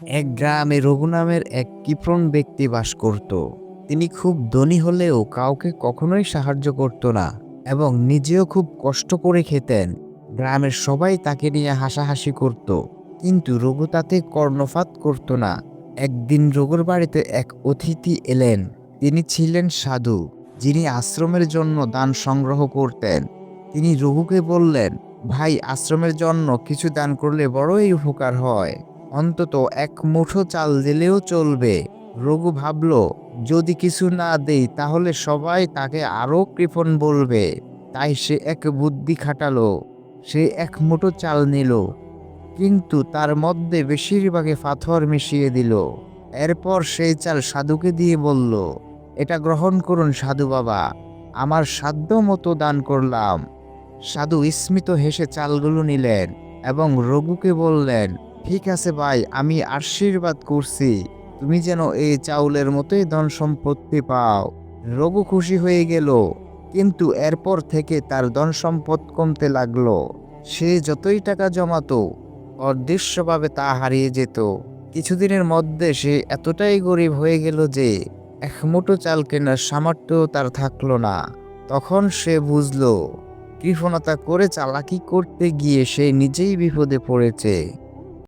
এক গ্রামে রঘু নামের এক কৃপণ ব্যক্তি বাস করত। তিনি খুব ধনী হলেও কাউকে কখনোই সাহায্য করত না এবং নিজেও খুব কষ্ট করে খেতেন। গ্রামের সবাই তাকে নিয়ে হাসাহাসি করত, কিন্তু রঘু তাতে কর্ণপাত করত না। একদিন রঘুর বাড়িতে এক অতিথি এলেন। তিনি ছিলেন সাধু, যিনি আশ্রমের জন্য দান সংগ্রহ করতেন। তিনি রঘুকে বললেন, ভাই, আশ্রমের জন্য কিছু দান করলে বড়ই উপকার হয়। অন্তত এক মুঠো চাল দিলেও চলবে। রঘু ভাবল, যদি কিছু না দেই তাহলে সবাই তাকে আরো কৃপণ বলবে। তাই সে এক বুদ্ধি খাটালো। সে এক মুঠো চাল নিল, কিন্তু তার মধ্যে বেশিরভাগে পাথর মিশিয়ে দিল। এরপর সেই চাল সাধুকে দিয়ে বলল, এটা গ্রহণ করুন সাধু বাবা, আমার সাধ্য মতো দান করলাম। সাধু স্মিত হেসে চালগুলো নিলেন এবং রঘুকে বললেন, ঠিক আছে ভাই, আমি আশীর্বাদ করছি, তুমি যেন এই চাউলের মতোই ধন সম্পত্তি পাও। রঘু খুশি হয়ে গেল, কিন্তু এরপর থেকে তার ধন সম্পদ কমতে লাগলো। সে যতই টাকা জমাতো, অদৃশ্যভাবে তা হারিয়ে যেত। কিছুদিনের মধ্যে সে এতটাই গরিব হয়ে গেল যে এক মুঠো চাল কেনার সামর্থ্য তার থাকলো না। তখন সে বুঝলো, কৃপণতা করে চালাকি করতে গিয়ে সে নিজেই বিপদে পড়েছে।